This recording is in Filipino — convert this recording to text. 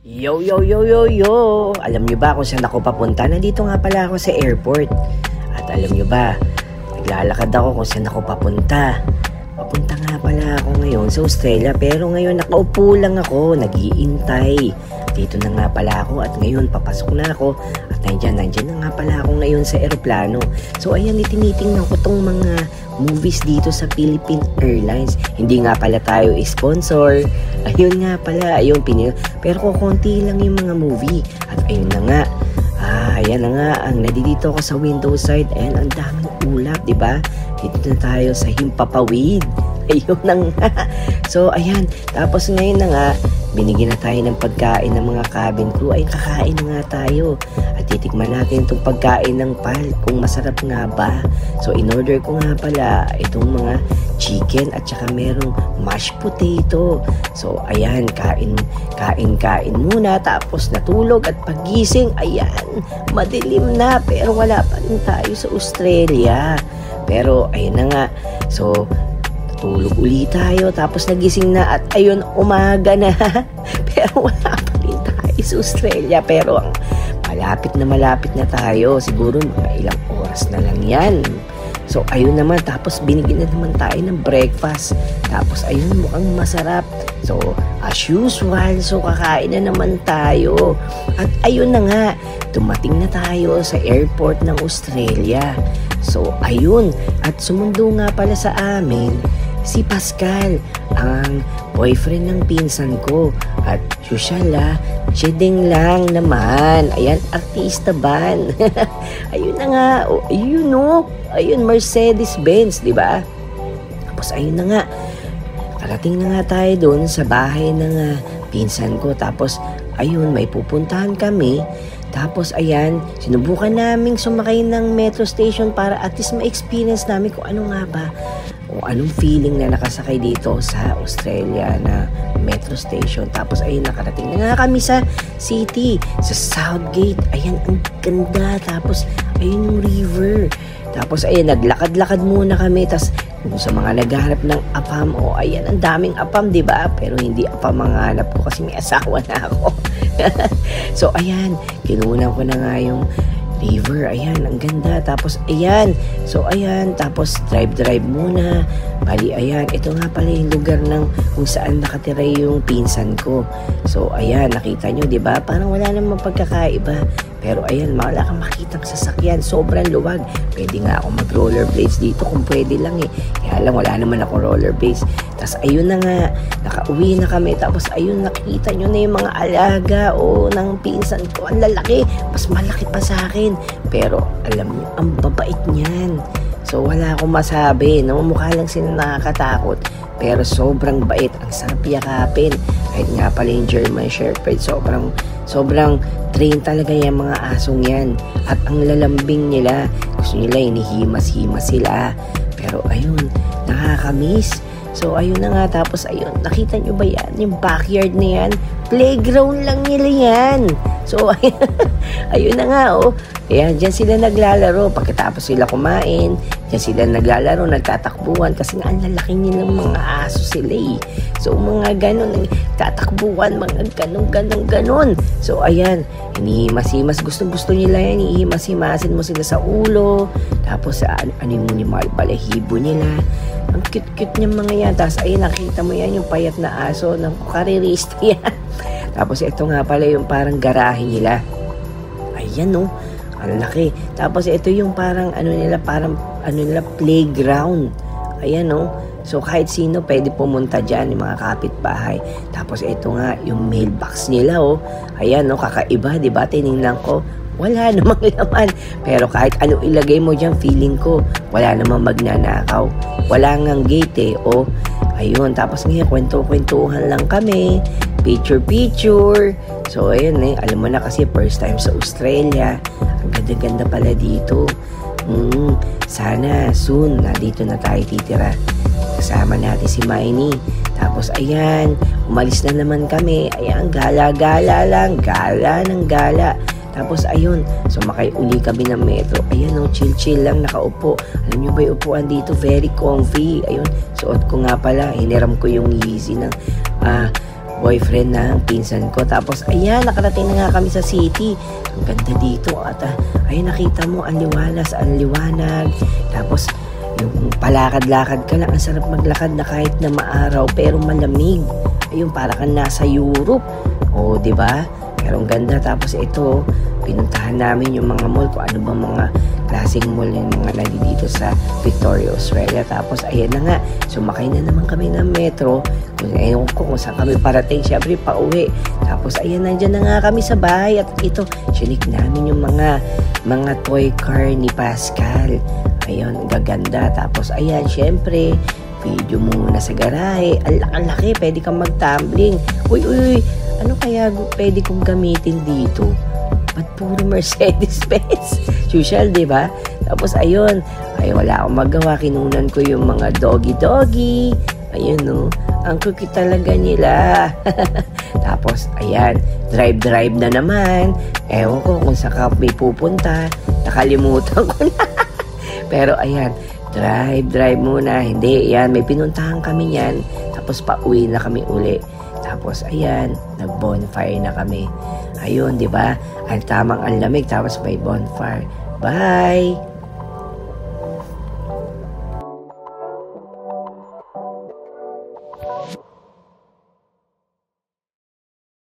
Yo, yo, yo, yo, yo! Alam nyo ba kung saan ako papunta? Nandito nga pala ako sa airport. At alam nyo ba, naglalakad ako kung saan ako papunta. Papunta nga pala ako ngayon sa Australia, pero ngayon nakaupo lang ako, nag-iintay. Dito na nga pala ako at ngayon papasok na ako at nandyan na nga pala ako ngayon sa eroplano. So ayan, tinitingnan ko tong mga movies dito sa Philippine Airlines. Hindi nga pala tayo sponsor. Ayun nga pala, ayun pero kukunti lang yung mga movie. At ayun na nga. Ayan na nga, ang nandito ako sa window side. Ayan, ang daming ulap, di ba? Dito na tayo sa Himpapawid. Ayun na nga. So, ayan. Tapos ngayon na nga, binigyan na tayo ng pagkain ng mga cabin crew. Ay, kakain na nga tayo. At titikman natin itong pagkain ng PAL kung masarap nga ba. So, in-order ko nga pala itong mga chicken at saka merong mashed potato. So, ayan, kain muna. Tapos natulog at pagising, ayan, madilim na. Pero wala pa rin tayo sa Australia. Pero, ayun na nga. So, tulog ulit tayo, tapos nagising na at ayun, umaga na. Pero wala pa rin tayo sa Australia. Pero malapit na tayo. Siguro mga ilang oras na lang yan. So ayun naman, tapos binigyan na naman tayo ng breakfast. Tapos ayun, mukhang masarap. So as usual, so kakain na naman tayo. At ayun na nga, dumating na tayo sa airport ng Australia. So ayun, at sumundo nga pala sa amin si Pascal, ang boyfriend ng pinsan ko. At Shushala, chiding lang naman. Ayan, artista ban. Ayun na nga, ayun no. Ayun, Mercedes-Benz, di ba? Tapos ayun na nga, karating na nga tayo doon sa bahay ng pinsan ko. Tapos ayun, may pupuntahan kami. Tapos ayan, sinubukan naming sumakay ng metro station para at least ma-experience namin kung ano nga ba o anong feeling na nakasakay dito sa Australia na metro station. Tapos ayun, nakarating na nga kami sa city, sa Southgate. Ayan, ang ganda. Tapos ayun yung river. Tapos ayun, naglakad-lakad muna kami. Tapos sa mga naghahanap ng apam, ayan, ang daming apam, di ba? Pero hindi apam ang hanap ko kasi may asawa na ako. So ayan, kinunan ko na nga yung river. Ayan, ang ganda. Tapos ayan, so ayan, tapos drive muna. Bali ayan, ito nga pala yung lugar ng kung saan nakatira yung pinsan ko. So ayan, nakita nyo, di ba? Parang wala namang pagkakaiba. Pero ayan, wala kang makitang sasakyan. Sobrang luwag. Pwede nga ako mag-rollerblades dito kung pwede lang eh. Kaya lang, wala naman ako rollerblades. Tapos ayun na nga, nakauwi na kami. Tapos ayun, nakikita nyo na yung mga alaga ng pinsan ko. Ang lalaki. Mas malaki pa sa akin. Pero alam nyo, ang babait niyan. So wala akong masabi. Mukha lang sila nakakatakot. Pero sobrang bait. Ang sarap yakapin. Kahit nga pala yung German Shepherd, sobrang train talaga yung mga asong yan. At ang lalambing nila, gusto nila inihimas-himas sila. Pero ayun, nakakamiss. So ayun na nga, tapos ayun, nakita nyo ba yan? Yung backyard na yan, playground lang nila yan. So ayun na nga, ayan, dyan sila naglalaro. Pagkatapos sila kumain, dyan sila naglalaro, nagtatakbuhan. Kasi nga, ang lalaki nilang mga aso sila eh. So, mga ganon, tatakbuhan, mga ganon. So, ayan, hinihimas-himas. Gusto nila yan, hihimas-himasin mo sila sa ulo. Tapos, ano yung balahibo nila. Ang cute-cute niya mga yan. Tapos, ayun, nakita mo yan, yung payat na aso ng karirista yan. Tapos, ito nga pala yung parang garahe nila. Ayan, no. Ang laki. Tapos ito yung parang playground. Ayan, no. So kahit sino pwede pumunta dyan, yung mga kapitbahay. Tapos ito nga yung mailbox nila, Ayan, no, kakaiba, 'di ba? Tiningnan ko, wala namang laman. Pero kahit ano ilagay mo dyan, feeling ko wala namang magnanakaw. Wala ngang gate ayun, tapos ngayon kwento-kwentuhan lang kami. Picture. So ayun alam mo na kasi first time sa Australia. Ang ganda-ganda pala dito. Sana soon dito na tayo titira. Kasama natin si Miney. Tapos ayan, umalis na naman kami. Ayan, gala-gala lang. Gala ng gala. Tapos ayun, sumakay uli kami ng metro. Ayan chill-chill lang, nakaupo. Alam nyo ba yung upuan dito? Very comfy. Ayun, suot ko nga pala. Hiniram ko yung Yeezy ng boyfriend ng pinsan ko. Tapos ayan, nakarating na nga kami sa city. Ang ganda dito at ayun, nakita mo ang liwalas, ang liwanag. Tapos yung palakad-lakad ka lang, ang sarap maglakad na kahit na maaraw pero malamig. Ayun, para kang nasa Europe. O, di ba? Pero ang ganda. Tapos ito, pinuntahan namin yung mga mall, kung ano bang mga klaseng mall yung mga nandito sa Victoria, Australia. Tapos ayan na nga, sumakay na naman kami ng metro. Ewan ko kung saan kami parating, syempre pa uwi. Tapos ayan, nandyan na nga kami sa bahay. At ito, sinik namin yung mga toy car ni Pascal. Ayun, gaganda. Tapos ayan, syempre, video muna sa garahe. Ang laki, pwede kang mag-tumbling. Uy, ano kaya pwede kong gamitin dito? Ba't puro Mercedes-Benz? Social, di ba? Tapos ayun, wala akong magawa. Kinunan ko yung mga doggy-doggy. Ayun, no? Ang cookie talaga nila. Tapos, ayan, drive na naman. Ewan ko kung saan kami pupunta. Nakalimutan ko na. Pero ayan, drive muna. Hindi, yan, may pinuntahan kami yan. Tapos pauwi na kami uli. Tapos ayan, nag-bonfire na kami. Ayun, di ba? Ang tamang ang lamig, tapos may bonfire. Bye!